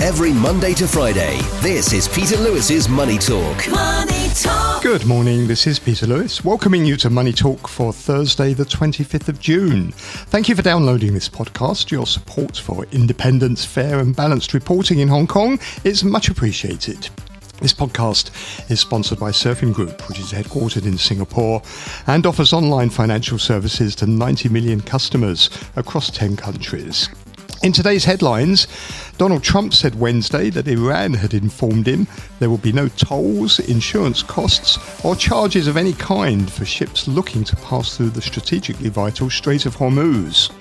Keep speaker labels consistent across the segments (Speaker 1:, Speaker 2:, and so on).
Speaker 1: Every Monday to Friday, this is Peter Lewis's Money Talk.
Speaker 2: Money Talk.
Speaker 3: Good morning, this is Peter Lewis, welcoming you to Money Talk for Thursday the 25th of June. Thank you for downloading this podcast. Your support for independent, fair and balanced reporting in Hong Kong is much appreciated. This podcast is sponsored by Surfing Group, which is headquartered in Singapore and offers online financial services to 90 million customers across 10 countries. In today's headlines, Donald Trump said Wednesday that Iran had informed him there will be no tolls, insurance costs or charges of any kind for ships looking to pass through the strategically vital Strait of Hormuz.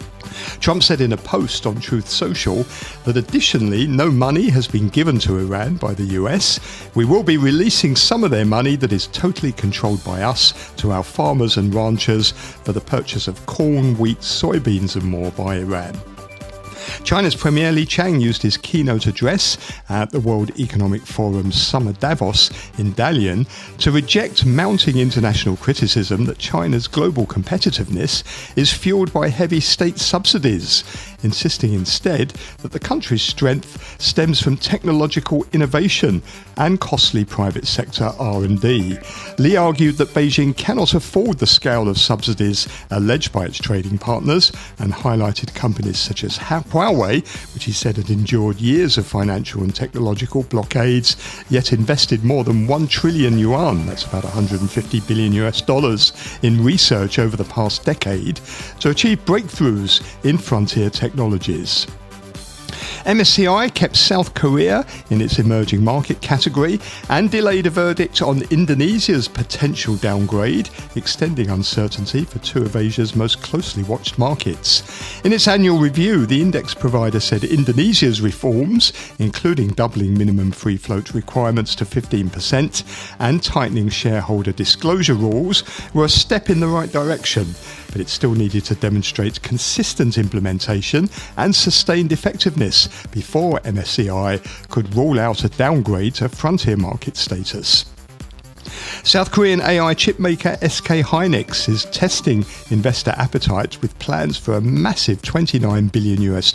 Speaker 3: Trump said in a post on Truth Social that additionally no money has been given to Iran by the US. We will be releasing some of their money that is totally controlled by us to our farmers and ranchers for the purchase of corn, wheat, soybeans and more by Iran. China's Premier Li Qiang used his keynote address at the World Economic Forum's Summer Davos in Dalian to reject mounting international criticism that China's global competitiveness is fueled by heavy state subsidies, insisting instead that the country's strength stems from technological innovation and costly private sector R&D. Li argued that Beijing cannot afford the scale of subsidies alleged by its trading partners and highlighted companies such as Huawei, which he said had endured years of financial and technological blockades, yet invested more than 1 trillion yuan, that's about 150 billion US dollars, in research over the past decade to achieve breakthroughs in frontier technologies. MSCI kept South Korea in its emerging market category and delayed a verdict on Indonesia's potential downgrade, extending uncertainty for two of Asia's most closely watched markets. In its annual review, the index provider said Indonesia's reforms, including doubling minimum free float requirements to 15% and tightening shareholder disclosure rules, were a step in the right direction, but it still needed to demonstrate consistent implementation and sustained effectiveness before MSCI could rule out a downgrade to frontier market status. South Korean AI chipmaker SK Hynix is testing investor appetite with plans for a massive $29 billion US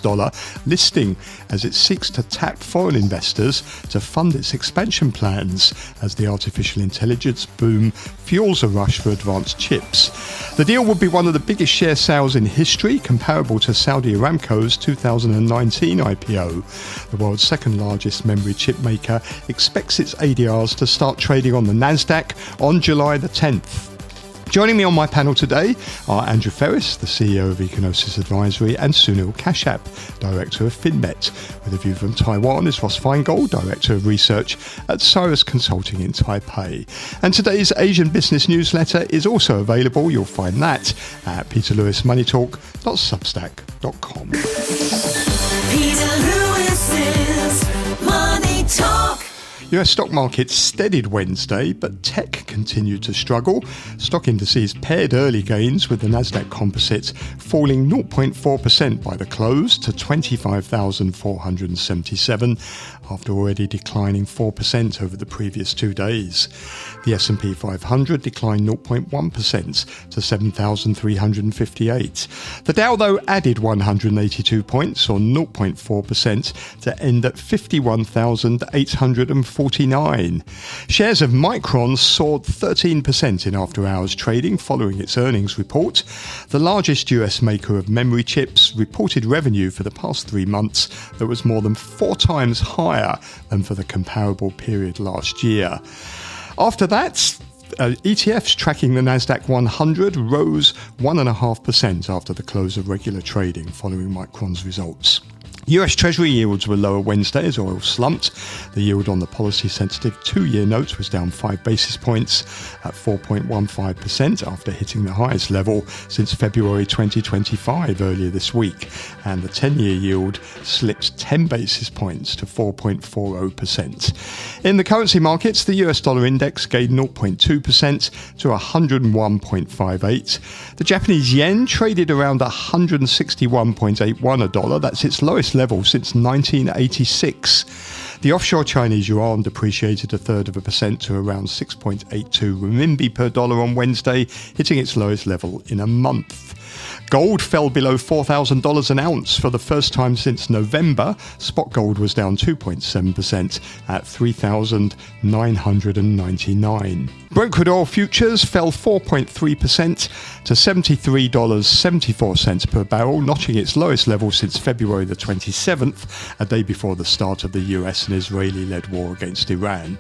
Speaker 3: listing as it seeks to tap foreign investors to fund its expansion plans as the artificial intelligence boom fuels a rush for advanced chips. The deal would be one of the biggest share sales in history, comparable to Saudi Aramco's 2019 IPO. The world's second largest memory chip maker expects its ADRs to start trading on the Nasdaq on July the 10th. Joining me on my panel today are Andrew Freris, the CEO of Ecognosis Advisory, and Sunil, Kashyap, Director of Finmet. With a view from Taiwan is Feingold, Director of Research at Caerus Consulting in Taipei. And today's Asian Business newsletter is also available. You'll find that at peterlewismoneytalk.substack.com.
Speaker 2: Peter Lewis's Money Talk.
Speaker 3: US stock markets steadied Wednesday, but tech continued to struggle. Stock indices paired early gains with the Nasdaq Composite falling 0.4% by the close to 25,477 after already declining 4% over the previous 2 days. The S&P 500 declined 0.1% to 7,358. The Dow, though, added 182 points or 0.4% to end at 51,849. Shares of Micron soared 13% in after-hours trading following its earnings report. The largest US maker of memory chips reported revenue for the past 3 months that was more than 4 times higher than for the comparable period last year. After that, ETFs tracking the Nasdaq 100 rose 1.5% after the close of regular trading following Micron's results. US Treasury yields were lower Wednesday as oil slumped. The yield on the policy-sensitive 2-year note was down 5 basis points at 4.15% after hitting the highest level since February 2025 earlier this week, and the 10-year yield slipped 10 basis points to 4.40%. In the currency markets, the US dollar index gained 0.2% to 101.58. The Japanese yen traded around 161.81 a dollar. That's its lowest level since 1986. The offshore Chinese yuan depreciated 0.33% to around 6.82 renminbi per dollar on Wednesday, hitting its lowest level in a month. Gold fell below $4,000 an ounce for the first time since November. Spot gold was down 2.7% at $3,999. Brent crude oil futures fell 4.3% to $73.74 per barrel, notching its lowest level since February the 27th, a day before the start of the US and Israeli-led war against Iran.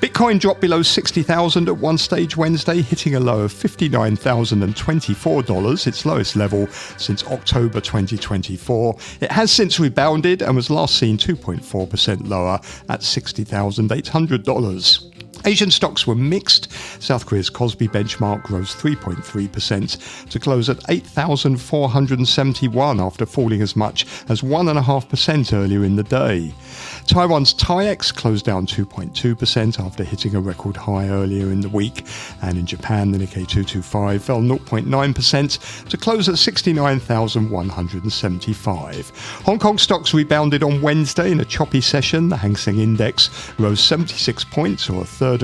Speaker 3: Bitcoin dropped below $60,000 at one stage Wednesday, hitting a low of $59,024, its lowest level since October 2024. It has since rebounded and was last seen 2.4% lower at $60,800. Asian stocks were mixed. South Korea's Kospi benchmark rose 3.3% to close at 8,471 after falling as much as 1.5% earlier in the day. Taiwan's TAIEX closed down 2.2% after hitting a record high earlier in the week. And in Japan, the Nikkei 225 fell 0.9% to close at 69,175. Hong Kong stocks rebounded on Wednesday in a choppy session. The Hang Seng Index rose 76 points, or 0.33%,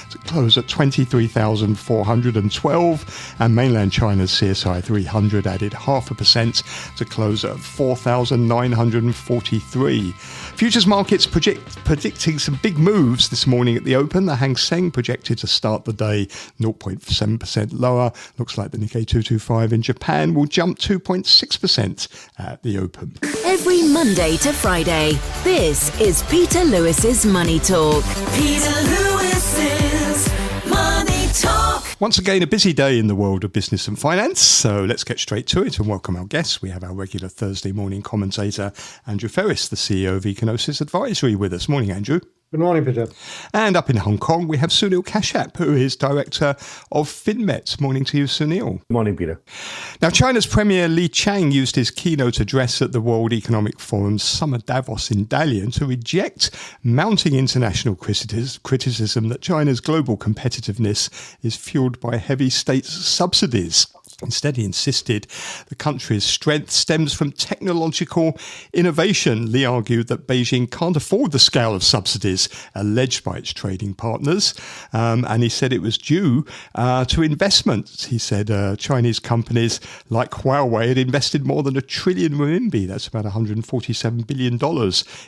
Speaker 3: to close at 23,412. And mainland China's CSI 300 added 0.5% to close at 4,943. Futures markets predicting some big moves this morning at the open. The Hang Seng projected to start the day 0.7% lower. Looks like the Nikkei 225 in Japan will jump 2.6% at the open.
Speaker 2: Every Monday to Friday, this is Peter Lewis's Money Talk. Peter Lewis's Money Talk.
Speaker 3: Once again, a busy day in the world of business and finance, so let's get straight to it and welcome our guests. We have our regular Thursday morning commentator, Andrew Freris, the CEO of Ecognosis Advisory, with us. Morning, Andrew.
Speaker 4: Good morning, Peter.
Speaker 3: And up in Hong Kong, we have Sunil Kashyap, who is director of Finmet. Morning to you, Sunil.
Speaker 5: Good morning, Peter.
Speaker 3: Now, China's Premier Li Qiang used his keynote address at the World Economic Forum's Summer Davos in Dalian to reject mounting international criticism that China's global competitiveness is fueled by heavy state subsidies. Instead, he insisted the country's strength stems from technological innovation. Li argued that Beijing can't afford the scale of subsidies alleged by its trading partners, and he said it was due to investment. He said Chinese companies like Huawei had invested more than 1 trillion renminbi, that's about $147 billion,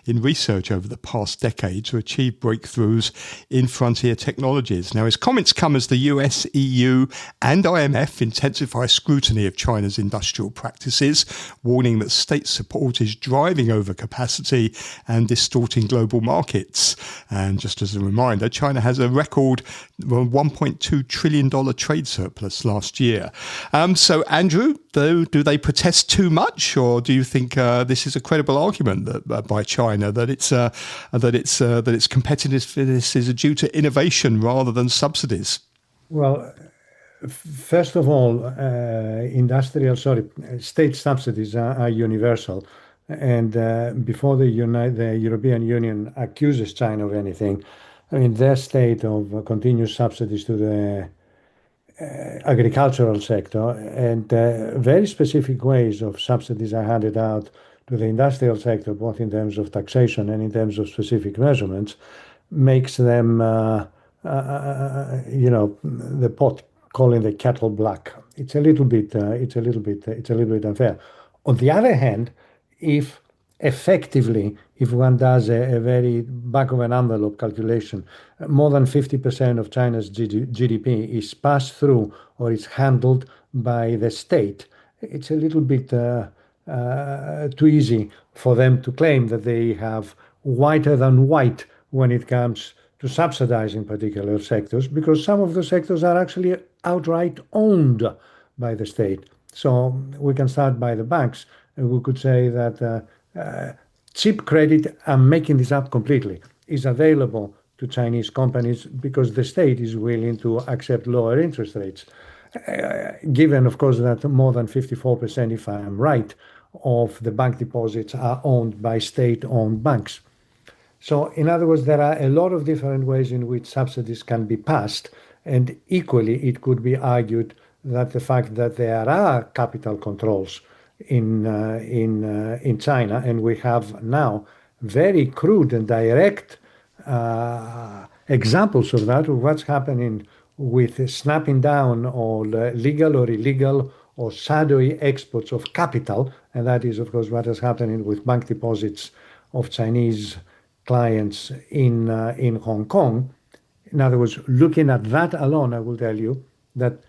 Speaker 3: in research over the past decade to achieve breakthroughs in frontier technologies. Now, his comments come as the US, EU and IMF intensify scrutiny of China's industrial practices, warning that state support is driving overcapacity and distorting global markets. And just as a reminder, China has a record $1.2 trillion trade surplus last year. So, Andrew, do they protest too much, or do you think this is a credible argument that by China that its competitiveness is due to innovation rather than subsidies?
Speaker 4: Well, first of all, state subsidies are universal. And before the European Union accuses China of anything, I mean, their state of continuous subsidies to the agricultural sector and very specific ways of subsidies are handed out to the industrial sector, both in terms of taxation and in terms of specific measurements, makes them, the pot calling the kettle black. It's a little bit unfair. On the other hand, if one does a very back of an envelope calculation, more than 50% of China's GDP is passed through or is handled by the state, it's a little bit too easy for them to claim that they have whiter than white when it comes to subsidizing particular sectors, because some of the sectors are actually outright owned by the state. So we can start by the banks, and we could say that cheap credit, I'm making this up completely, is available to Chinese companies because the state is willing to accept lower interest rates. Given, of course, that more than 54%, if I am right, of the bank deposits are owned by state-owned banks. So, in other words, there are a lot of different ways in which subsidies can be passed, and equally, it could be argued that the fact that there are capital controls in China, and we have now very crude and direct examples of that, of what's happening with snapping down all legal or illegal or shadowy exports of capital. And that is, of course, what is happening with bank deposits of Chinese clients in Hong Kong. In other words, looking at that alone, I will tell you that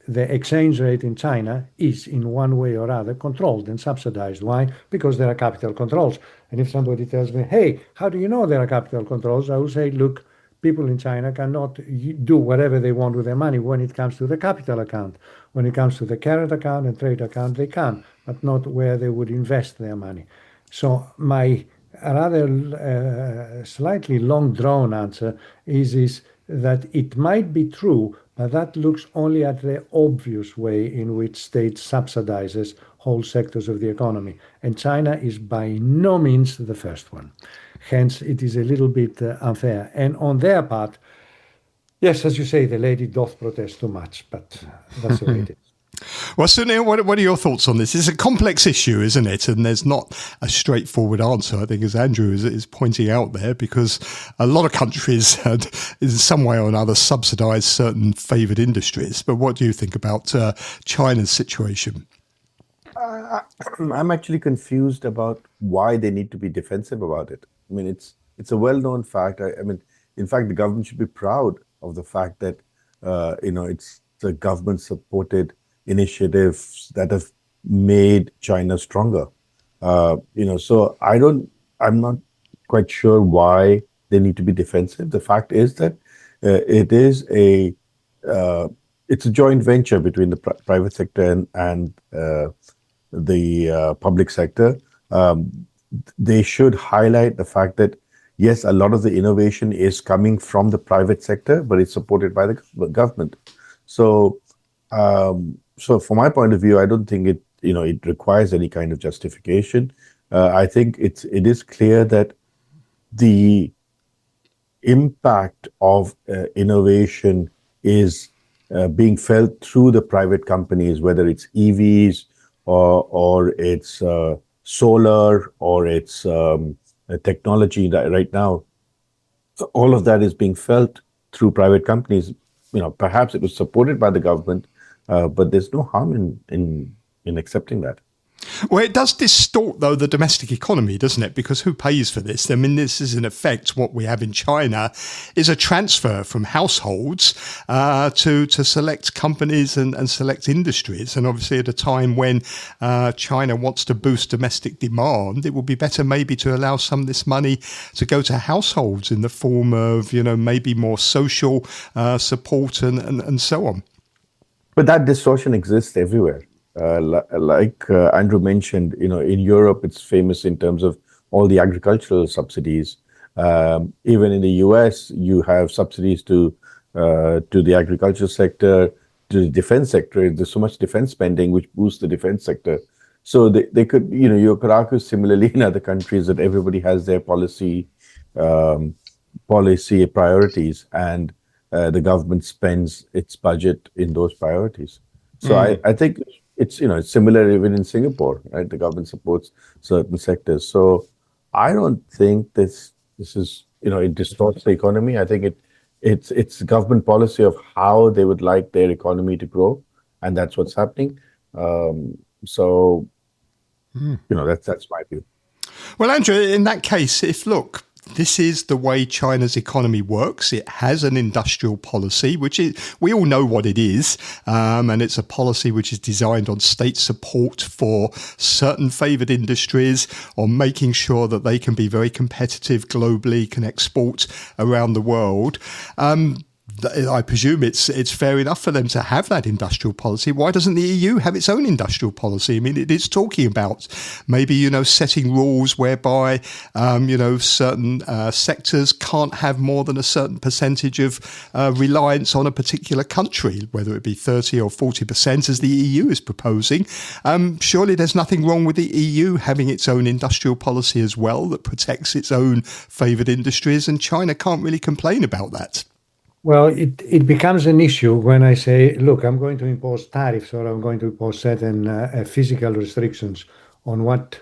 Speaker 4: the exchange rate in China is in one way or other controlled and subsidized. Why? Because there are capital controls. And if somebody tells me, hey, how do you know there are capital controls? I will say, look, people in China cannot do whatever they want with their money when it comes to the capital account. When it comes to the current account and trade account, they can, but not where they would invest their money. So my rather slightly long drawn answer is that it might be true, but that looks only at the obvious way in which state subsidizes whole sectors of the economy. And China is by no means the first one. Hence, it is a little bit unfair. And on their part, yes, as you say, the lady doth protest too much, but that's the way it is.
Speaker 3: Well, Sunil, what are your thoughts on this? It's a complex issue, isn't it? And there's not a straightforward answer, I think, as Andrew is pointing out there, because a lot of countries had, in some way or another, subsidised certain favoured industries. But what do you think about China's situation?
Speaker 5: I'm actually confused about why they need to be defensive about it. I mean, it's a well-known fact. I mean, in fact, the government should be proud of the fact that, it's the government-supported initiatives that have made China stronger. So I'm not quite sure why they need to be defensive. The fact is that it's a joint venture between the private sector and the public sector. They should highlight the fact that, yes, a lot of the innovation is coming from the private sector, but it's supported by the government. So from my point of view, I don't think it requires any kind of justification. I think it is clear that the impact of innovation is being felt through the private companies, whether it's EVs or it's solar or it's technology that right now. All of that is being felt through private companies. Perhaps it was supported by the government, but there's no harm in accepting that.
Speaker 3: Well, it does distort, though, the domestic economy, doesn't it? Because who pays for this? I mean, this is in effect what we have in China is a transfer from households to select companies and select industries. And obviously at a time when China wants to boost domestic demand, it would be better maybe to allow some of this money to go to households in the form of, maybe more social support and so on.
Speaker 5: But that distortion exists everywhere. Like Andrew mentioned, in Europe, it's famous in terms of all the agricultural subsidies. Even in the US, you have subsidies to the agriculture sector, to the defense sector. There's so much defense spending which boosts the defense sector. So they could, you could argue similarly in other countries that everybody has their policy priorities, and the government spends its budget in those priorities. So I think it's similar even in Singapore, right? The government supports certain sectors. So I don't think this is it distorts the economy. I think it's government policy of how they would like their economy to grow, and that's what's happening. That's my view.
Speaker 3: Well, Andrew, in that case, this is the way China's economy works. It has an industrial policy, we all know what it is. And it's a policy which is designed on state support for certain favoured industries, on making sure that they can be very competitive globally, can export around the world. I presume it's fair enough for them to have that industrial policy. Why doesn't the EU have its own industrial policy? I mean, it is talking about maybe, setting rules whereby, certain sectors can't have more than a certain percentage of reliance on a particular country, whether it be 30 or 40%, as the EU is proposing. Surely there's nothing wrong with the EU having its own industrial policy as well that protects its own favoured industries, and China can't really complain about that.
Speaker 4: Well, it becomes an issue when I say, look, I'm going to impose tariffs or I'm going to impose certain physical restrictions on what,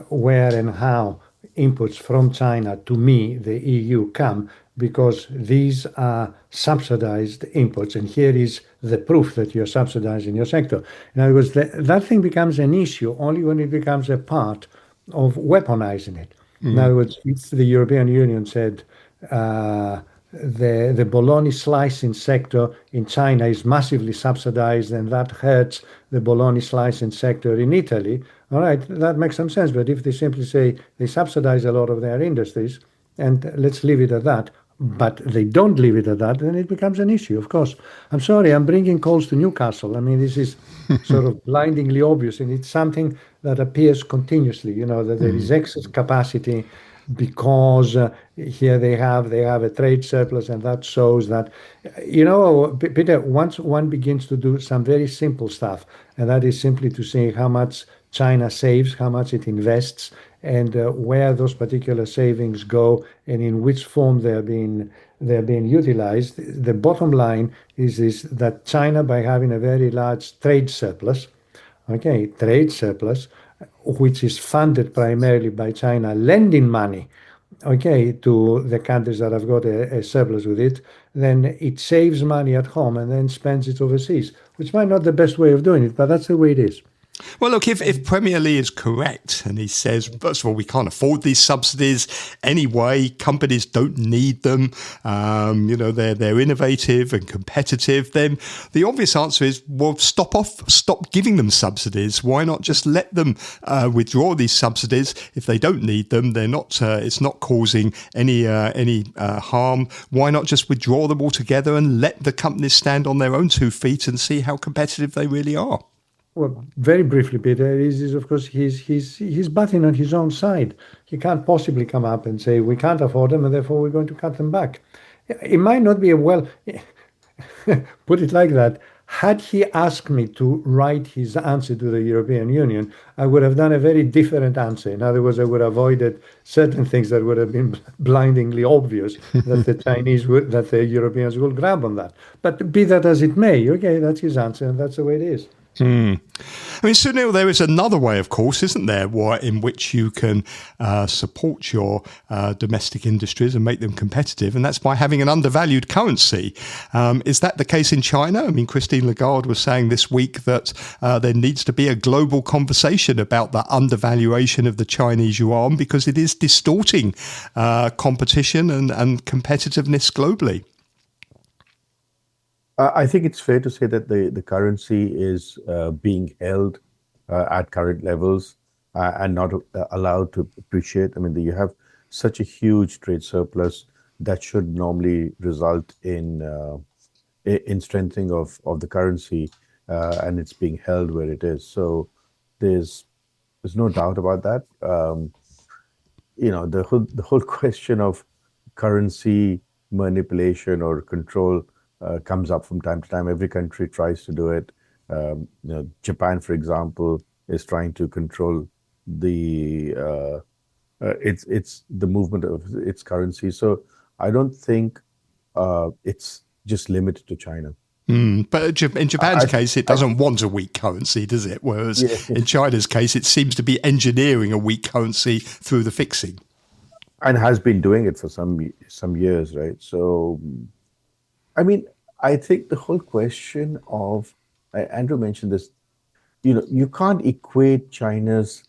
Speaker 4: where and how inputs from China to me, the EU, come because these are subsidized inputs. And here is the proof that you're subsidizing your sector. In other words, that thing becomes an issue only when it becomes a part of weaponizing it. In other words, if the European Union said the bologna slicing sector in China is massively subsidized and that hurts the bologna slicing sector in Italy, all right, that makes some sense. But if they simply say they subsidize a lot of their industries and let's leave it at that, but they don't leave it at that, then it becomes an issue, of course. I'm sorry, I'm bringing calls to Newcastle. I mean, this is sort of blindingly obvious, and it's something that appears continuously, that there is excess capacity because here they have a trade surplus, and that shows that, Peter, once one begins to do some very simple stuff, and that is simply to say how much China saves, how much it invests, and where those particular savings go and in which form they're being utilized. The bottom line is that China, by having a very large trade surplus, which is funded primarily by China lending money, to the countries that have got a surplus with it, then it saves money at home and then spends it overseas, which might not be the best way of doing it, but that's the way it is.
Speaker 3: Well, look, if Premier Lee is correct and he says, first of all, we can't afford these subsidies anyway, companies don't need them, they're innovative and competitive, then the obvious answer is, well, stop giving them subsidies. Why not just let them withdraw these subsidies? If they don't need them, they're not. It's not causing any harm. Why not just withdraw them altogether and let the companies stand on their own 2 feet and see how competitive they really are?
Speaker 4: Well, very briefly, Peter, is of course he's batting on his own side. He can't possibly come up and say we can't afford them and therefore we're going to cut them back. It might not be put it like that. Had he asked me to write his answer to the European Union, I would have done a very different answer. In other words, I would have avoided certain things that would have been blindingly obvious that that the Europeans will grab on that. But be that as it may, okay, that's his answer and that's the way it is.
Speaker 3: I mean, Sunil, there is another way, of course, isn't there, in which you can support your domestic industries and make them competitive, and that's by having an undervalued currency. Is that the case in China? I mean, Christine Lagarde was saying this week that there needs to be a global conversation about the undervaluation of the Chinese yuan because it is distorting competition and competitiveness globally.
Speaker 5: I think it's fair to say that the currency is being held at current levels and not allowed to appreciate. I mean, you have such a huge trade surplus that should normally result in strengthening of the currency, and it's being held where it is. So there's no doubt about that. The whole question of currency manipulation or control comes up from time to time. Every country tries to do it. Japan, for example, is trying to control the movement of its currency. So I don't think it's just limited to China.
Speaker 3: But in Japan's case, it doesn't want a weak currency, does it? Whereas in China's case, it seems to be engineering a weak currency through the fixing.
Speaker 5: And has been doing it for some years, right? So, I mean, I think the whole question of, Andrew mentioned this, you can't equate China's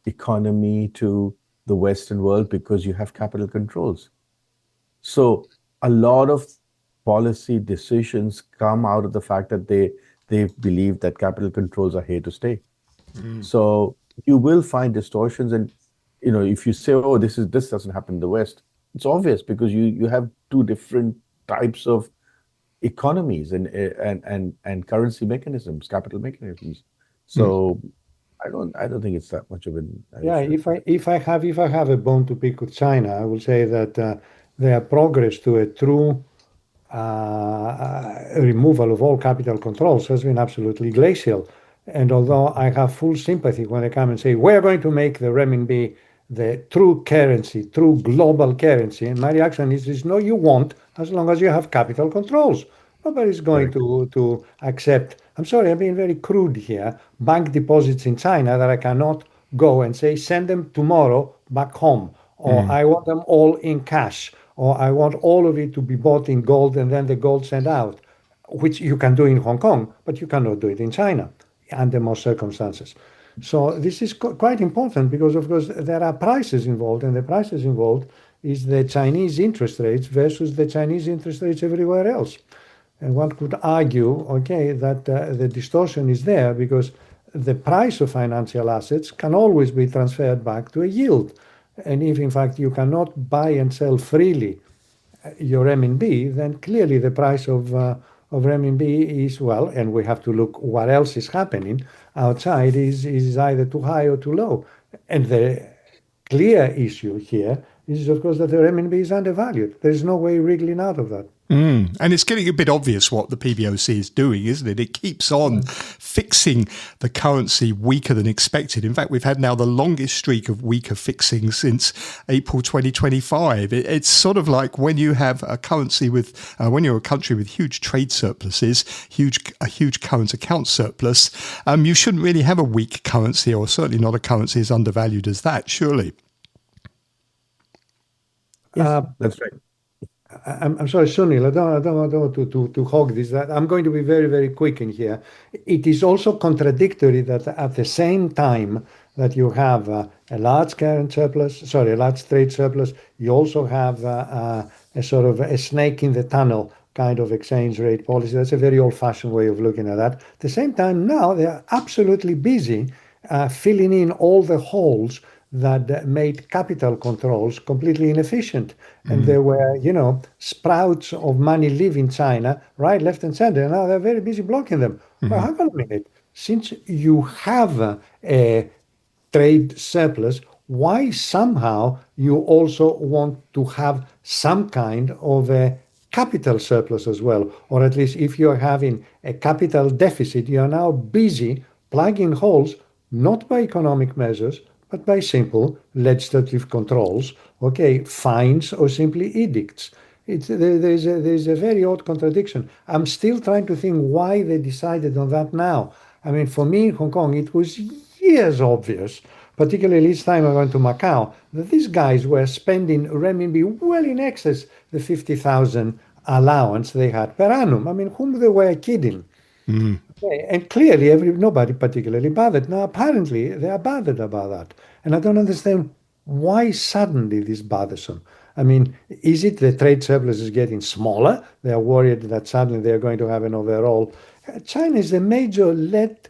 Speaker 5: economy to the Western world because you have capital controls. So a lot of policy decisions come out of the fact that they believe that capital controls are here to stay. So you will find distortions, and if you say, oh, this doesn't happen in the West, it's obvious because you have two different types of economies and currency mechanisms, capital mechanisms. So I don't think it's that much of an issue.
Speaker 4: If I have a bone to pick with China, I will say that their progress to a true removal of all capital controls has been absolutely glacial. And although I have full sympathy when they come and say we're going to make the renminbi the true currency, true global currency, and my reaction is no, you won't, as long as you have capital controls. Nobody's going to accept, I'm sorry, I'm being very crude here, bank deposits in China that I cannot go and say, send them tomorrow back home, or I want them all in cash, or I want all of it to be bought in gold and then the gold sent out, which you can do in Hong Kong, but you cannot do it in China under most circumstances. So this is quite important because, of course, there are prices involved, and the prices involved is the Chinese interest rates versus the Chinese interest rates everywhere else. And one could argue, okay, that the distortion is there because the price of financial assets can always be transferred back to a yield. And if, in fact, you cannot buy and sell freely your renminbi, then clearly the price of renminbi is, well, and we have to look what else is happening outside, is either too high or too low. And the clear issue here is, of course, that the renminbi is undervalued. There's no way wriggling out of that.
Speaker 3: And it's getting a bit obvious what the PBOC is doing, isn't it? It keeps on fixing the currency weaker than expected. In fact, we've had now the longest streak of weaker fixing since April 2025. It's sort of like when you have a currency with, when you're a country with huge trade surpluses, a huge current account surplus, you shouldn't really have a weak currency, or certainly not a currency as undervalued as that, surely.
Speaker 5: Yes, that's right.
Speaker 4: I'm sorry, Sunil, I don't want to hog this. I'm going to be very, very quick in here. It is also contradictory that at the same time that you have a large current surplus, a large trade surplus, you also have a sort of a snake in the tunnel kind of exchange rate policy. That's a very old-fashioned way of looking at that. At the same time, now they are absolutely busy filling in all the holes that made capital controls completely inefficient. And there were, sprouts of money leaving China, right, left, and center. And now they're very busy blocking them. Well, hang on a minute. Since you have a trade surplus, why somehow you also want to have some kind of a capital surplus as well? Or at least if you're having a capital deficit, you're now busy plugging holes, not by economic measures, but by simple legislative controls, fines or simply edicts. There's a very odd contradiction. I'm still trying to think why they decided on that now. I mean, for me in Hong Kong, it was years obvious, particularly each time I went to Macau, that these guys were spending renminbi well in excess the 50,000 allowance they had per annum. I mean, whom they were kidding? And clearly, nobody particularly bothered. Now, apparently, they are bothered about that. And I don't understand why suddenly this bothersome. I mean, is it the trade surplus is getting smaller? They are worried that suddenly they're going to have an overall. China is the major net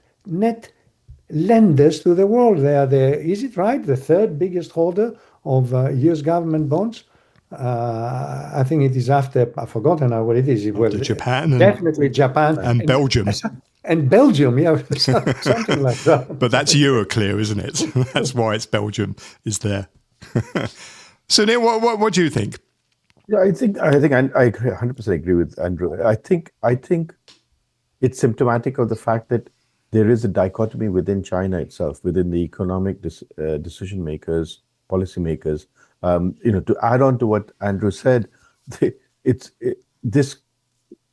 Speaker 4: lenders to the world. They are is it right, the third biggest holder of US government bonds? I think it is after, I've forgotten now what it is.
Speaker 3: After Japan.
Speaker 4: Definitely Japan.
Speaker 3: And Belgium.
Speaker 4: And Belgium, yeah, something like that.
Speaker 3: But that's Euroclear, isn't it? That's why it's Belgium is there. So, Neil, what do you think?
Speaker 5: Yeah, I think I 100% agree with Andrew. I think it's symptomatic of the fact that there is a dichotomy within China itself, within the economic decision makers, policy makers. To add on to what Andrew said, this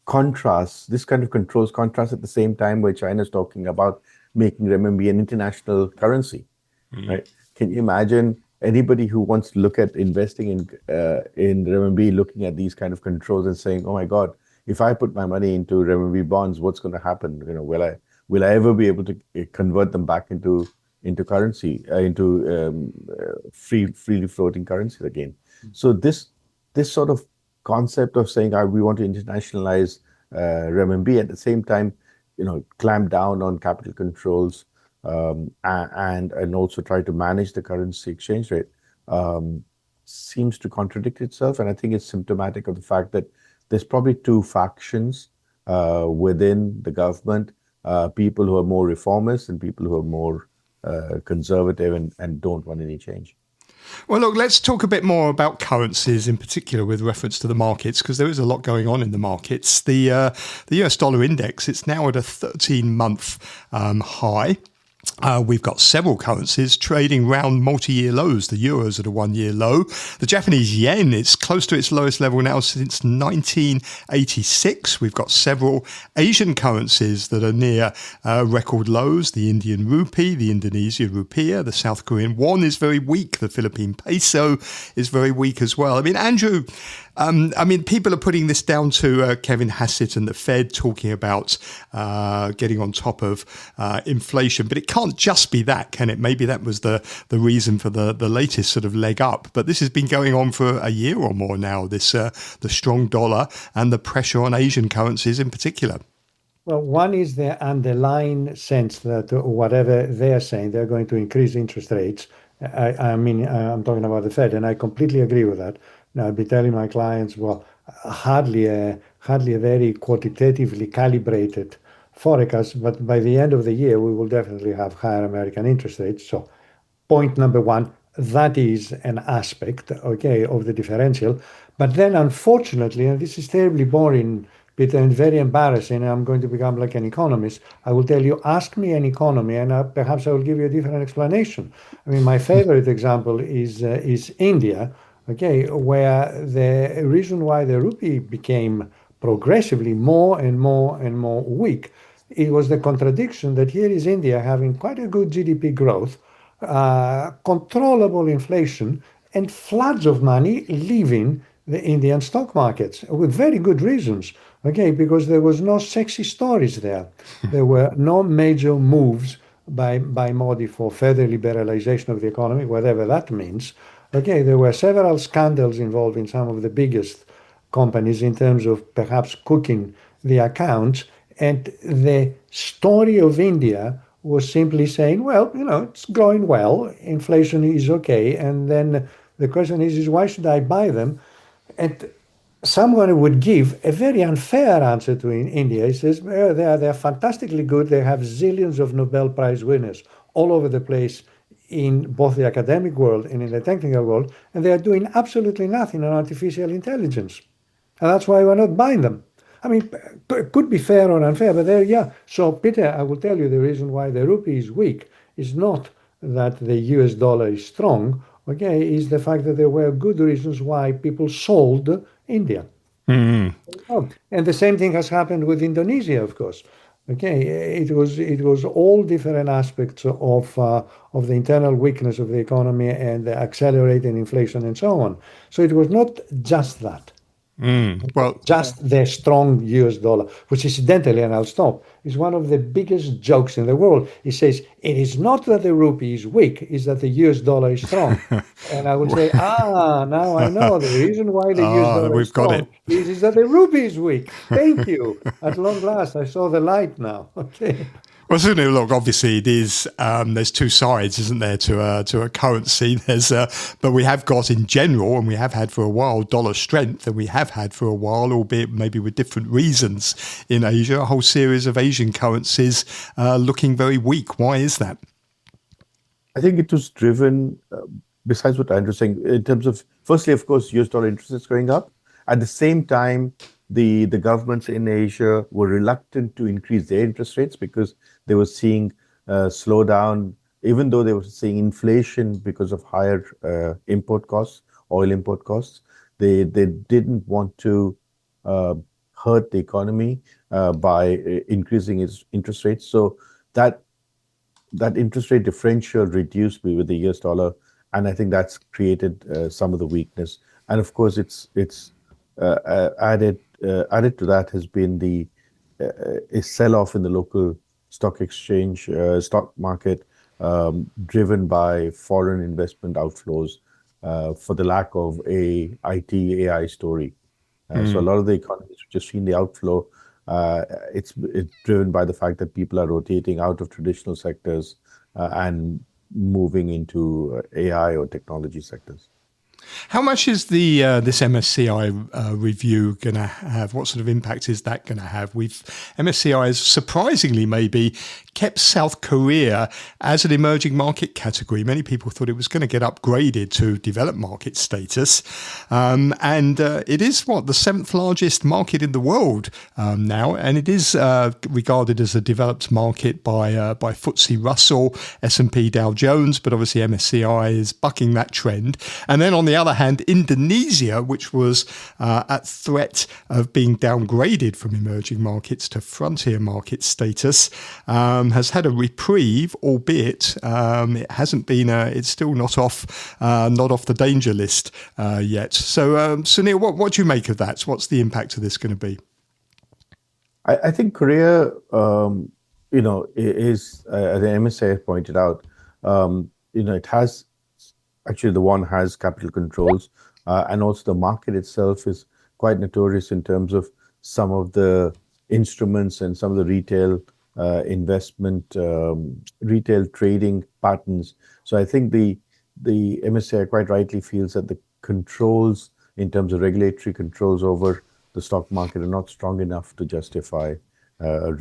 Speaker 5: contrasts, this kind of controls contrasts at the same time where China is talking about making renminbi an international currency, right? Can you imagine anybody who wants to look at investing in renminbi looking at these kind of controls and saying, "Oh my God, if I put my money into renminbi bonds, what's going to happen? Will I ever be able to convert them back into currency, freely floating currencies again?" So this sort of concept of saying we want to internationalize renminbi at the same time, clamp down on capital controls and also try to manage the currency exchange rate seems to contradict itself. And I think it's symptomatic of the fact that there's probably two factions within the government, people who are more reformist and people who are more conservative and don't want any change.
Speaker 3: Well, look, let's talk a bit more about currencies in particular with reference to the markets, because there is a lot going on in the markets. The US dollar index, it's now at a 13-month high. We've got several currencies trading round multi-year lows. The euro's at a one-year low. The Japanese yen is close to its lowest level now since 1986. We've got several Asian currencies that are near record lows. The Indian rupee, the Indonesian rupiah, the South Korean won is very weak. The Philippine peso is very weak as well. I mean, Andrew, people are putting this down to Kevin Hassett and the Fed talking about getting on top of inflation, but it can't just be that, can it? Maybe that was the reason for the latest sort of leg up, but this has been going on for a year or more now, this the strong dollar and the pressure on Asian currencies in particular.
Speaker 4: Well, one is the underlying sense that whatever they're saying, they're going to increase interest rates. I'm talking about the Fed, and I completely agree with that. Now, I'd be telling my clients, well, hardly a very quantitatively calibrated forecast, but by the end of the year, we will definitely have higher American interest rates. So, point number one, that is an aspect, okay, of the differential. But then, unfortunately, and this is terribly boring, Peter, and very embarrassing, and I'm going to become like an economist. I will tell you, ask me an economy, and perhaps I will give you a different explanation. I mean, my favorite example is India, okay, where the reason why the rupee became progressively more and more and more weak, it was the contradiction that here is India having quite a good GDP growth, controllable inflation, and floods of money leaving the Indian stock markets with very good reasons. Okay, because there was no sexy stories there. There were no major moves by Modi for further liberalization of the economy, whatever that means. Okay, there were several scandals involving some of the biggest companies in terms of perhaps cooking the accounts. And the story of India was simply saying, well, it's growing well, inflation is okay. And then the question is why should I buy them? And someone would give a very unfair answer to India. He says, well, they're fantastically good. They have zillions of Nobel Prize winners all over the place in both the academic world and in the technical world, and they are doing absolutely nothing on artificial intelligence. And that's why we're not buying them. I mean, it could be fair or unfair, but there, yeah. So, Peter, I will tell you the reason why the rupee is weak is not that the US dollar is strong, okay, is the fact that there were good reasons why people sold India. Oh, and the same thing has happened with Indonesia, of course. Okay, it was all different aspects of the internal weakness of the economy and the accelerating inflation and so on. So it was not just that.
Speaker 3: Well,
Speaker 4: Just the strong US dollar, which incidentally, and I'll stop, is one of the biggest jokes in the world. It says, it is not that the rupee is weak, it's that the US dollar is strong. And I will say, now I know the reason why the US dollar is strong is that the rupee is weak. Thank you. At long last, I saw the light now. Okay.
Speaker 3: Well, certainly, look, obviously it is, there's two sides, isn't there, to a currency. But we have got in general, and we have had for a while, dollar strength, and we have had for a while, albeit maybe with different reasons in Asia, a whole series of Asian currencies looking very weak. Why is that?
Speaker 5: I think it was driven, besides what Andrew's saying, in terms of, firstly, of course, US dollar interest is going up. At the same time, the governments in Asia were reluctant to increase their interest rates because they were seeing slowdown, even though they were seeing inflation because of higher import costs, oil import costs. They didn't want to hurt the economy by increasing its interest rates. So that interest rate differential reduced with the US dollar, and I think that's created some of the weakness. And of course, it's added to that has been a sell-off in the local stock exchange, stock market, driven by foreign investment outflows for the lack of a IT AI story. So a lot of the economies have just seen the outflow. It's driven by the fact that people are rotating out of traditional sectors and moving into AI or technology sectors.
Speaker 3: How much is the this MSCI review going to have? What sort of impact is that going to have? MSCI has surprisingly maybe kept South Korea as an emerging market category. Many people thought it was going to get upgraded to developed market status, and it is the seventh largest market in the world now, and it is regarded as a developed market by FTSE Russell, S&P Dow Jones, but obviously MSCI is bucking that trend. And then on the other hand, Indonesia, which was at threat of being downgraded from emerging markets to frontier market status, has had a reprieve, albeit it hasn't been. It's still not off the danger list yet. So, Sunil, what do you make of that? What's the impact of this going to be?
Speaker 5: I think Korea, is as the MSCI pointed out, it has actually the one has capital controls, and also the market itself is quite notorious in terms of some of the instruments and some of the retail investment, retail trading patterns. So I think the MSCI quite rightly feels that the controls in terms of regulatory controls over the stock market are not strong enough to justify a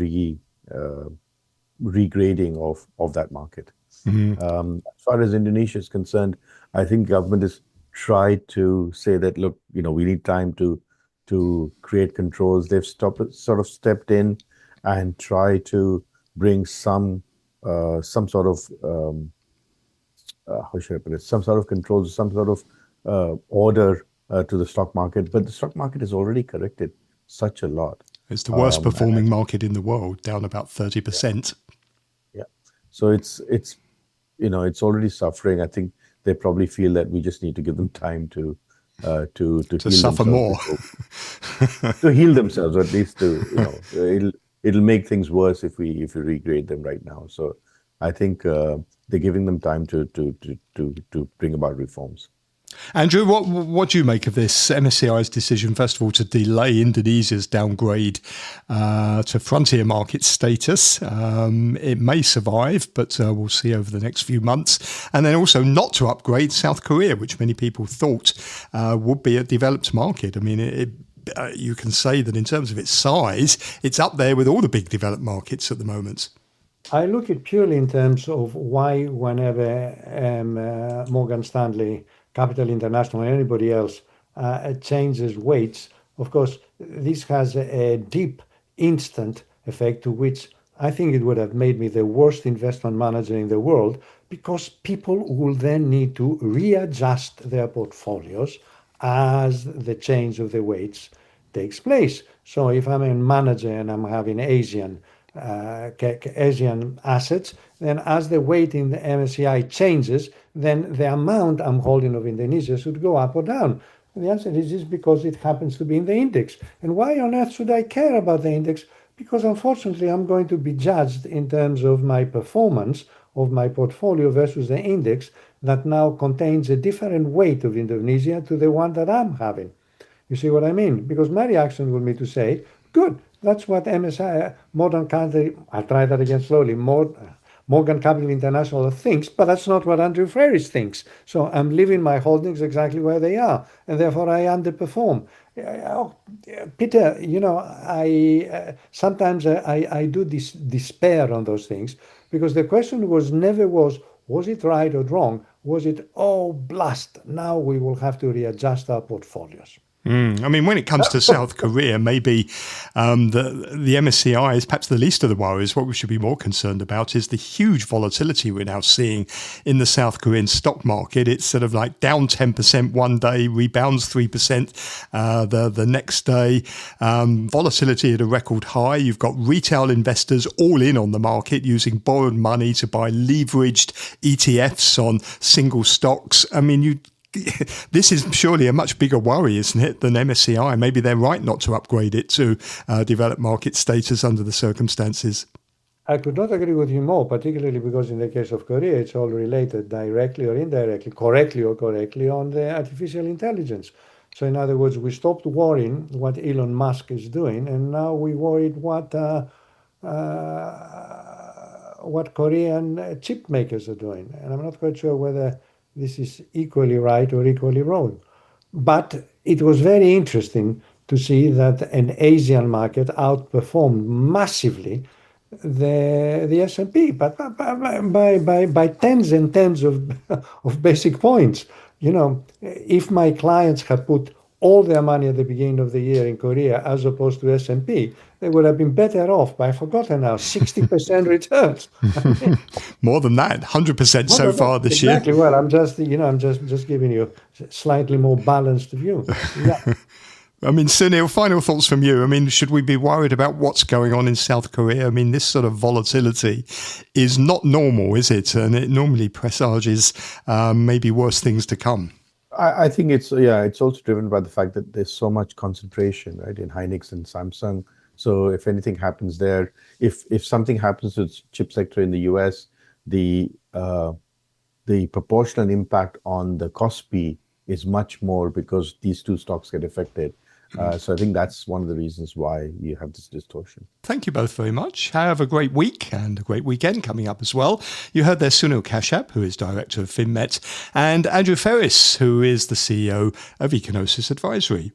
Speaker 5: regrading of that market. Mm-hmm. As far as Indonesia is concerned, I think government has tried to say that, look, we need time to create controls. They've stepped in and try to bring some sort of how should I put it? Some sort of controls, some sort of order to the stock market. But the stock market has already corrected such a lot.
Speaker 3: It's the worst performing market in the world, down about 30%.
Speaker 5: Yeah. So it's already suffering. I think they probably feel that we just need to give them time to heal
Speaker 3: suffer more,
Speaker 5: to heal themselves, or at least it'll make things worse if we regrade them right now. So I think they're giving them time to bring about reforms.
Speaker 3: Andrew, what do you make of this MSCI's decision, first of all, to delay Indonesia's downgrade to frontier market status? It may survive, but we'll see over the next few months. And then also not to upgrade South Korea, which many people thought would be a developed market. I mean, you can say that in terms of its size, it's up there with all the big developed markets at the moment.
Speaker 4: I look at purely in terms of why whenever Morgan Stanley, Capital International, or anybody else changes weights, of course, this has a deep, instant effect to which I think it would have made me the worst investment manager in the world, because people will then need to readjust their portfolios as the change of the weights takes place. So if I'm a manager and I'm having Asian assets, then as the weight in the MSCI changes, then the amount I'm holding of Indonesia should go up or down. And the answer is just because it happens to be in the index. And why on earth should I care about the index? Because unfortunately, I'm going to be judged in terms of my performance of my portfolio versus the index that now contains a different weight of Indonesia to the one that I'm having. You see what I mean? Because my reaction would be to say, good, that's what MSCI, I'll try that again slowly, Morgan Capital International thinks, but that's not what Andrew Freris thinks. So I'm leaving my holdings exactly where they are, and therefore I underperform. Peter, I sometimes I do despair on those things, because the question was it right or wrong? Was it, oh, blast, now we will have to readjust our portfolios?
Speaker 3: I mean, when it comes to South Korea, maybe the MSCI is perhaps the least of the worries. What we should be more concerned about is the huge volatility we're now seeing in the South Korean stock market. It's sort of like down 10% one day, rebounds 3% the next day. Volatility at a record high. You've got retail investors all in on the market using borrowed money to buy leveraged ETFs on single stocks. I mean, this is surely a much bigger worry, isn't it, than MSCI? Maybe they're right not to upgrade it to developed market status under the circumstances.
Speaker 4: I could not agree with you more, particularly because in the case of Korea, it's all related directly or indirectly, correctly on the artificial intelligence. So in other words, we stopped worrying what Elon Musk is doing, and now we worried what Korean chip makers are doing. And I'm not quite sure whether this is equally right or equally wrong. But it was very interesting to see that an Asian market outperformed massively the S&P, but by tens and tens of of basic points. If my clients had put all their money at the beginning of the year in Korea as opposed to S&P, they would have been better off. But I forgotten now, 60% returns.
Speaker 3: More than that, 100% so far this year.
Speaker 4: Exactly. Well, I'm just giving you a slightly more balanced view. Yeah.
Speaker 3: I mean, Sunil, final thoughts from you. I mean, should we be worried about what's going on in South Korea? I mean, this sort of volatility is not normal, is it? And it normally presages maybe worse things to come.
Speaker 5: I think it's also driven by the fact that there's so much concentration, right, in Hynix and Samsung. So if anything happens there, if something happens to the chip sector in the US, the proportional impact on the KOSPI is much more because these two stocks get affected. So I think that's one of the reasons why you have this distortion.
Speaker 3: Thank you both very much. Have a great week and a great weekend coming up as well. You heard there Sunil Kashyap, who is director of Finmet, and Andrew Freris, who is the CEO of Ecognosis Advisory.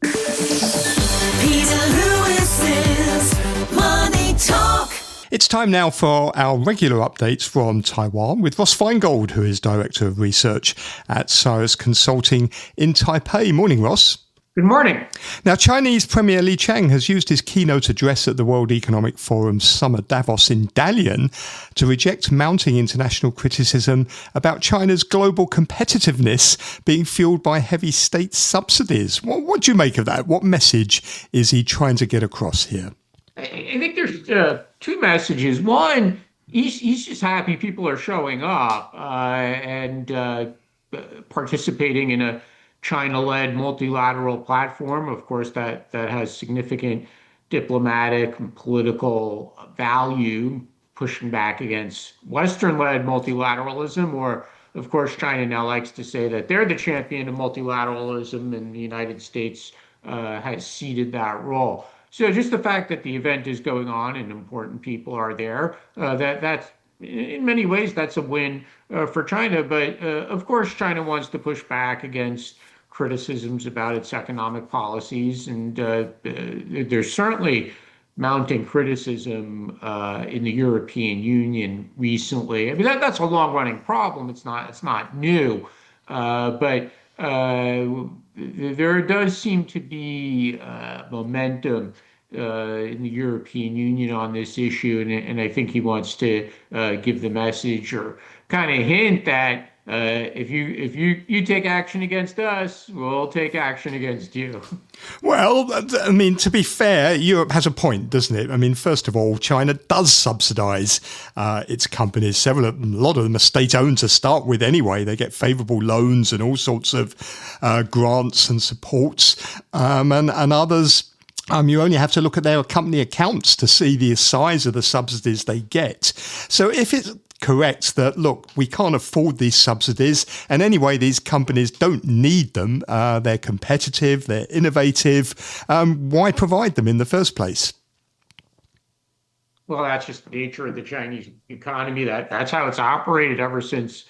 Speaker 2: Peter Lewis's Money Talk.
Speaker 3: It's time now for our regular updates from Taiwan with Ross Feingold, who is director of research at Caerus Consulting in Taipei. Morning, Ross.
Speaker 6: Good morning.
Speaker 3: Now, Chinese Premier Li Qiang has used his keynote address at the World Economic Forum's Summer Davos in Dalian to reject mounting international criticism about China's global competitiveness being fueled by heavy state subsidies. What do you make of that? What message is he trying to get across here?
Speaker 6: I think there's two messages. One, he's just happy people are showing up and participating in a China-led multilateral platform. Of course, that has significant diplomatic and political value, pushing back against Western-led multilateralism, or, of course, China now likes to say that they're the champion of multilateralism, and the United States has ceded that role. So just the fact that the event is going on and important people are there, that's in many ways, that's a win for China. But of course, China wants to push back against criticisms about its economic policies. And there's certainly mounting criticism in the European Union recently. I mean, that's a long-running problem. It's not new. But there does seem to be momentum in the European Union on this issue, and I think he wants to give the message or kind of hint that if you take action against us, we'll take action against you.
Speaker 3: Well, I mean, to be fair, Europe has a point, doesn't it? I mean, first of all, China does subsidise its companies. A lot of them are state-owned to start with anyway. They get favourable loans and all sorts of grants and supports, and others. You only have to look at their company accounts to see the size of the subsidies they get. So if it's correct that, look, we can't afford these subsidies, and anyway, these companies don't need them, they're competitive, they're innovative, why provide them in the first place?
Speaker 6: Well, that's just the nature of the Chinese economy. That's how it's operated ever since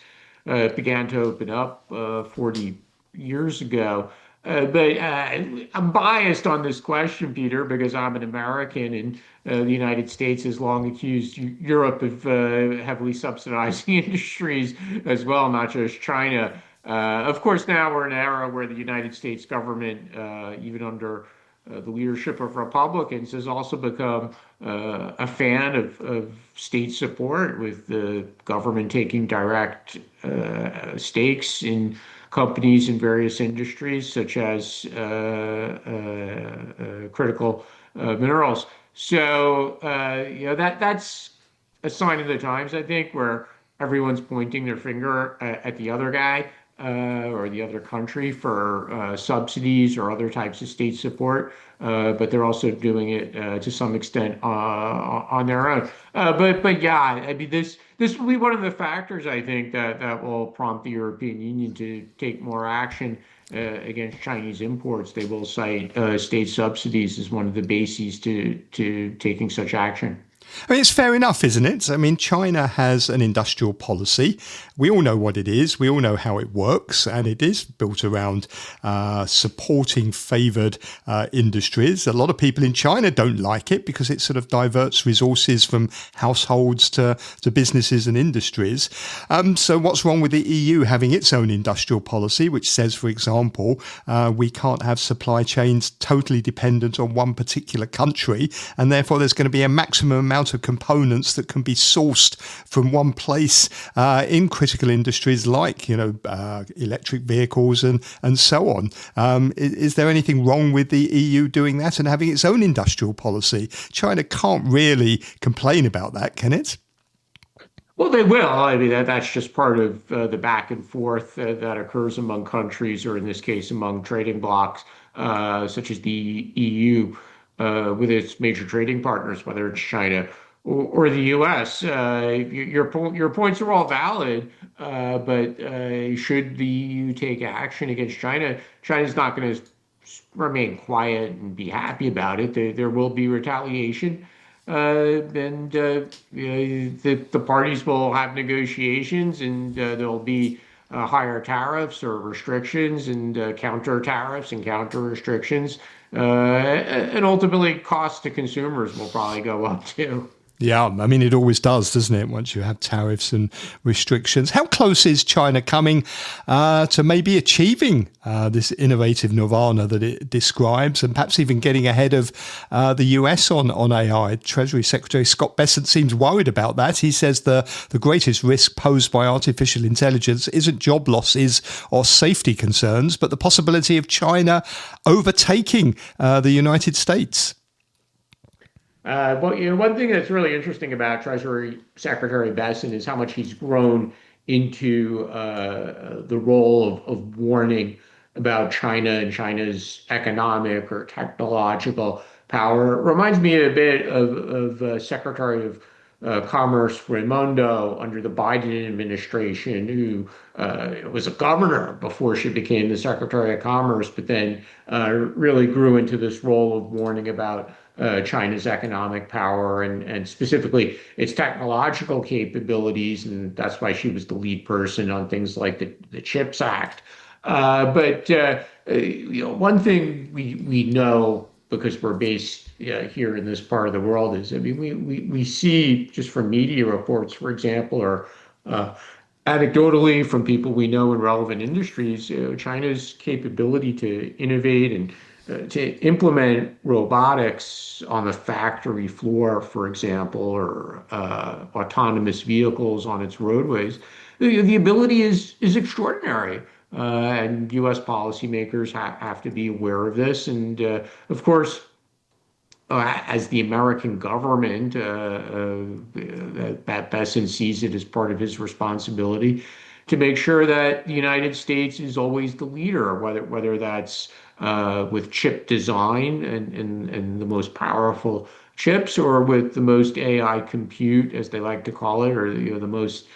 Speaker 6: it began to open up 40 years ago. But I'm biased on this question, Peter, because I'm an American, and the United States has long accused Europe of heavily subsidizing industries as well, not just China. Of course, now we're in an era where the United States government, even under the leadership of Republicans, has also become a fan of state support, with the government taking direct stakes in companies in various industries, such as critical minerals. So that's a sign of the times, I think, where everyone's pointing their finger at the other guy or the other country for subsidies or other types of state support, but they're also doing it to some extent on their own. But yeah, I mean, this will be one of the factors, I think, that will prompt the European Union to take more action against Chinese imports. They will cite state subsidies as one of the bases to taking such action.
Speaker 3: I mean, it's fair enough, isn't it? I mean, China has an industrial policy. We all know what it is. We all know how it works. And it is built around supporting favoured industries. A lot of people in China don't like it because it sort of diverts resources from households to businesses and industries. So what's wrong with the EU having its own industrial policy, which says, for example, we can't have supply chains totally dependent on one particular country, and therefore there's going to be a maximum amount of components that can be sourced from one place in critical industries like, electric vehicles and so on. Is there anything wrong with the EU doing that and having its own industrial policy? China can't really complain about that, can it?
Speaker 6: Well, they will. I mean, that's just part of the back and forth that occurs among countries, or in this case, among trading blocs, such as the EU, with its major trading partners, whether it's China or the U.S. Your points are all valid, but should the EU take action against China, China's not going to remain quiet and be happy about it. There will be retaliation. And the parties will have negotiations, and there'll be higher tariffs or restrictions, and counter tariffs and counter restrictions, and ultimately costs to consumers will probably go up too.
Speaker 3: Yeah, I mean, it always does, doesn't it, once you have tariffs and restrictions? How close is China coming to maybe achieving this innovative nirvana that it describes, and perhaps even getting ahead of the US on AI? Treasury Secretary Scott Bessent seems worried about that. He says the greatest risk posed by artificial intelligence isn't job losses or safety concerns, but the possibility of China overtaking the United States.
Speaker 6: Well, one thing that's really interesting about Treasury Secretary Bessent is how much he's grown into the role of warning about China and China's economic or technological power. It reminds me a bit of Secretary of Commerce Raimondo under the Biden administration, who was a governor before she became the Secretary of Commerce, but then really grew into this role of warning about China's economic power and specifically its technological capabilities, and that's why she was the lead person on things like the CHIPS Act. But one thing we know, because we're based here in this part of the world, is, I mean, we see just from media reports, for example, or anecdotally from people we know in relevant industries, China's capability to innovate and to implement robotics on the factory floor, for example, or autonomous vehicles on its roadways, the ability is extraordinary. And U.S. policymakers have to be aware of this. And of course, as the American government, that Bessent sees it as part of his responsibility to make sure that the United States is always the leader, whether that's with chip design and the most powerful chips, or with the most AI compute, as they like to call it, or the most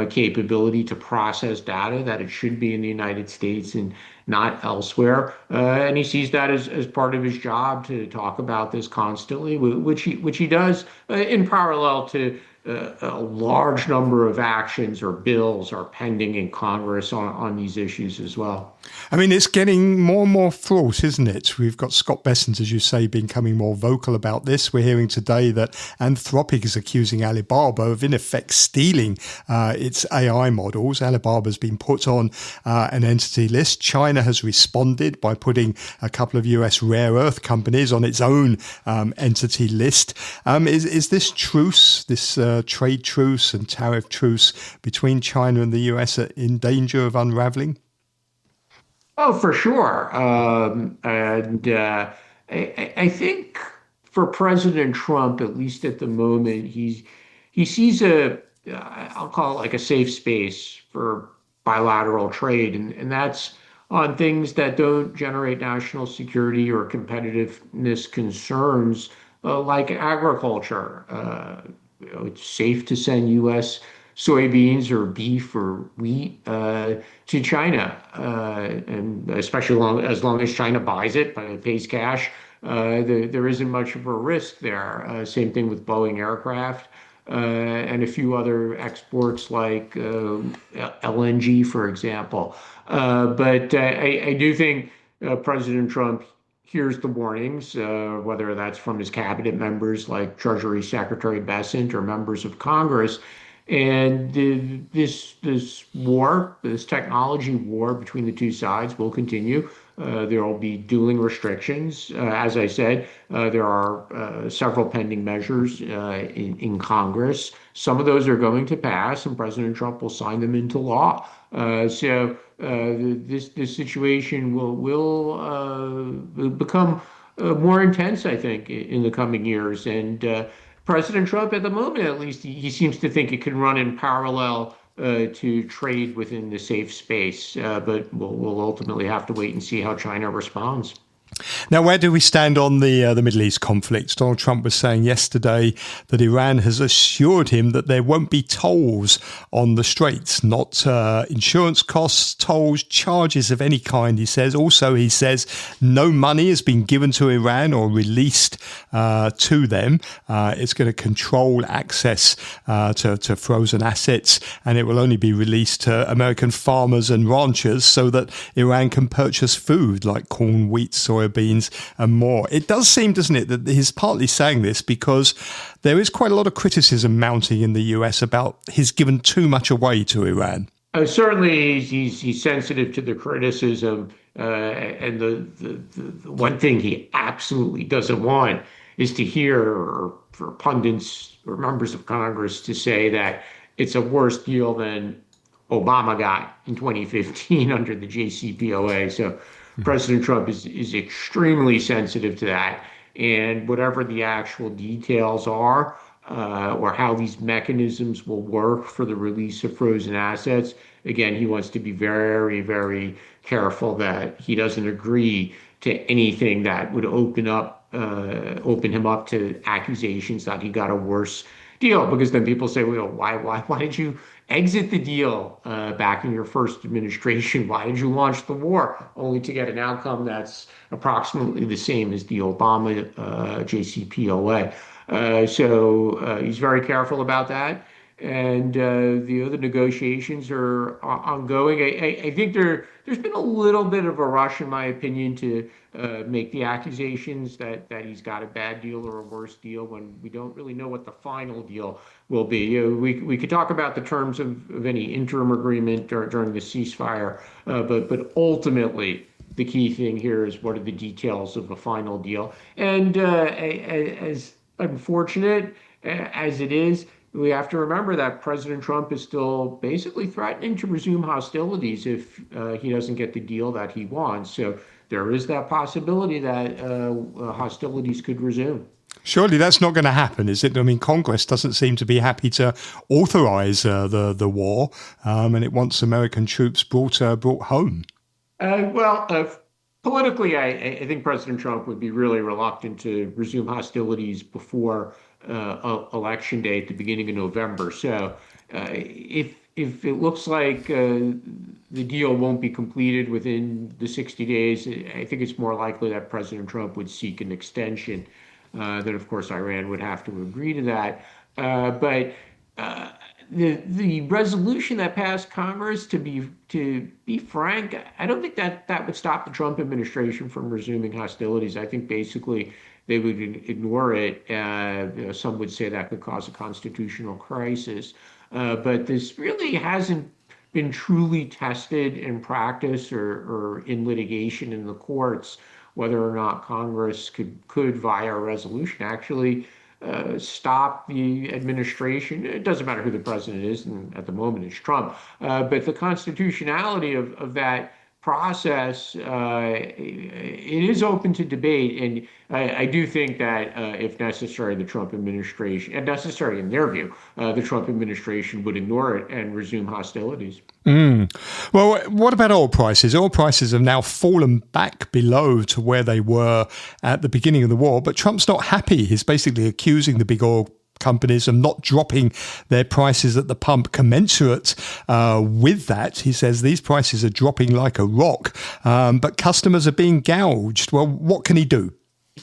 Speaker 6: capability to process data, that it should be in the United States and not elsewhere. And he sees that as part of his job to talk about this constantly, which he does in parallel to a large number of actions or bills are pending in Congress on these issues as well.
Speaker 3: I mean, it's getting more and more fraught, isn't it? We've got Scott Bessent, as you say, becoming more vocal about this. We're hearing today that Anthropic is accusing Alibaba of, in effect, stealing its AI models. Alibaba's been put on an entity list. China has responded by putting a couple of US rare earth companies on its own entity list. Is this truce, this trade truce and tariff truce between China and the US in danger of unraveling?
Speaker 6: Oh, for sure. I think for President Trump, at least at the moment, he sees I'll call it like a safe space for bilateral trade, and that's on things that don't generate national security or competitiveness concerns, like agriculture. It's safe to send U.S. soybeans or beef or wheat to China, and especially as long as China buys it, pays cash there isn't much of a risk there. Same thing with Boeing aircraft. And a few other exports like LNG, for example. But I do think President Trump hears the warnings, whether that's from his cabinet members like Treasury Secretary Bessent or members of Congress. And this war, this technology war between the two sides will continue. There will be dueling restrictions. As I said, there are several pending measures in Congress. Some of those are going to pass, and President Trump will sign them into law. So this situation will become more intense, I think, in the coming years. And President Trump, at the moment at least, he seems to think it can run in parallel to trade within the safe space. But we'll ultimately have to wait and see how China responds.
Speaker 3: Now, where do we stand on the Middle East conflict? Donald Trump was saying yesterday that Iran has assured him that there won't be tolls on the straits, not insurance costs, tolls, charges of any kind, he says. Also, he says no money has been given to Iran or released to them. It's going to control access to frozen assets, and it will only be released to American farmers and ranchers so that Iran can purchase food like corn, wheat, soya beans and more. It does seem, doesn't it, that he's partly saying this because there is quite a lot of criticism mounting in the US about he's given too much away to Iran.
Speaker 6: Certainly, he's sensitive to the criticism, and the one thing he absolutely doesn't want is to hear, or for pundits or members of Congress to say that it's a worse deal than Obama got in 2015 under the JCPOA. So President Trump is extremely sensitive to that. And whatever the actual details are, or how these mechanisms will work for the release of frozen assets, again, he wants to be very, very careful that he doesn't agree to anything that would open him up to accusations that he got a worse deal. Because then people say, well, why did you exit the deal back in your first administration? Why did you launch the war only to get an outcome that's approximately the same as the Obama JCPOA? So he's very careful about that. And the other negotiations are ongoing. I think there's been a little bit of a rush, in my opinion, to make the accusations that he's got a bad deal or a worse deal when we don't really know what the final deal will be. We could talk about the terms of any interim agreement during the ceasefire, but ultimately the key thing here is what are the details of the final deal. And as unfortunate as it is, we have to remember that President Trump is still basically threatening to resume hostilities if he doesn't get the deal that he wants. So there is that possibility that hostilities could resume.
Speaker 3: Surely that's not going to happen, is it? I mean, Congress doesn't seem to be happy to authorize the war, and it wants American troops brought home.
Speaker 6: Politically, I think President Trump would be really reluctant to resume hostilities before election day at the beginning of November. So if it looks like the deal won't be completed within the 60 days, I think it's more likely that President Trump would seek an extension. Then, of course, Iran would have to agree to that. But the resolution that passed Congress, to be frank, I don't think that would stop the Trump administration from resuming hostilities. I think basically they would ignore it. Some would say that could cause a constitutional crisis. But this really hasn't been truly tested in practice or in litigation in the courts, whether or not Congress could via a resolution actually stop the administration. It doesn't matter who the president is, and at the moment it's Trump. But the constitutionality of that process, it is open to debate. And I do think that if necessary, the Trump administration, and necessary in their view, the Trump administration would ignore it and resume hostilities.
Speaker 3: Well, what about oil prices? Oil prices have now fallen back below to where they were at the beginning of the war, but Trump's not happy. He's basically accusing the big oil companies of not dropping their prices at the pump commensurate with that. He says these prices are dropping like a rock, but customers are being gouged. Well, what can he do?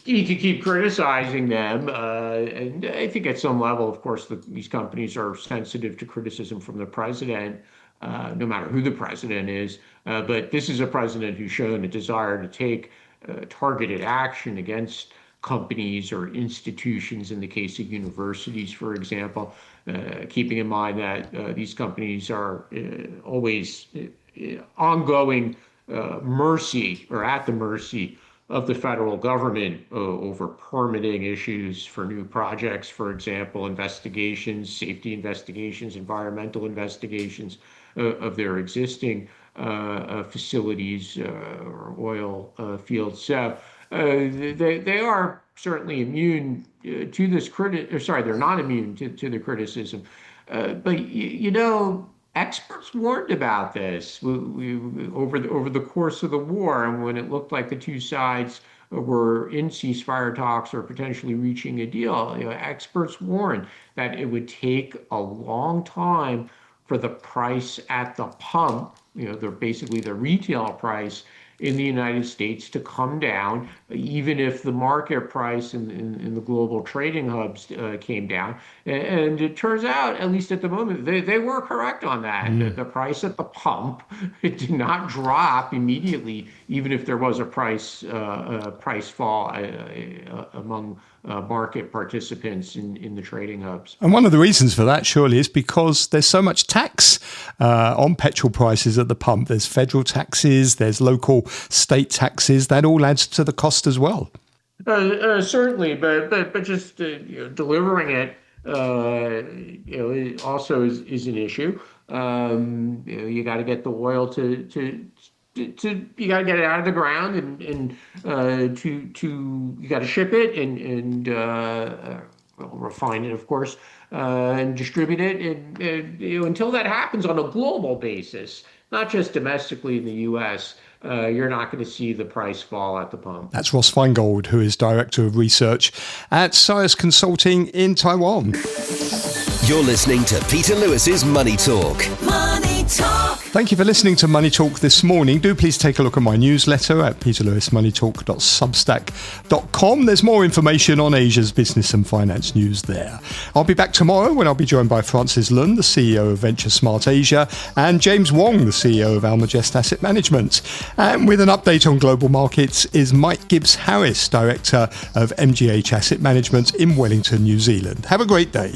Speaker 6: You can keep criticizing them, and I think at some level, of course, these companies are sensitive to criticism from the president, no matter who the president is. But this is a president who's shown a desire to take targeted action against companies or institutions, in the case of universities, for example, keeping in mind that these companies are always ongoing mercy or at the mercy of the federal government over permitting issues for new projects, for example, investigations, safety investigations, environmental investigations of their existing facilities or oil fields. So they are certainly immune to this they're not immune to the criticism. But experts warned about this over the course of the war, and when it looked like the two sides were in ceasefire talks or potentially reaching a deal, experts warned that it would take a long time for the price at the pump, basically the retail price in the United States, to come down, even if the market price in the global trading hubs came down. And it turns out, at least at the moment, they were correct on that. The price at the pump, it did not drop immediately, even if there was a price fall among market participants in the trading hubs.
Speaker 3: And one of the reasons for that, surely, is because there's so much tax on petrol prices at the pump. There's federal taxes, there's local state taxes. That all adds to the cost as well.
Speaker 6: Certainly, but just delivering it, it also is an issue. You got to get the oil to you got to get it out of the ground and you got to ship it and refine it, of course, and distribute it. And until that happens on a global basis, not just domestically in the U.S., you're not going to see the price fall at the pump.
Speaker 3: That's Ross Feingold, who is Director of Research at Caerus Consulting in Taiwan.
Speaker 1: You're listening to Peter Lewis's Money Talk.
Speaker 2: Money Talk.
Speaker 3: Thank you for listening to Money Talk this morning. Do please take a look at my newsletter at peterlewismoneytalk.substack.com. There's more information on Asia's business and finance news there. I'll be back tomorrow when I'll be joined by Francis Lund, the CEO of Venture Smart Asia, and James Wong, the CEO of Almagest Asset Management. And with an update on global markets is Mike Gibbs-Harris, Director of MGH Asset Management in Wellington, New Zealand. Have a great day.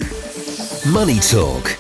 Speaker 1: Money Talk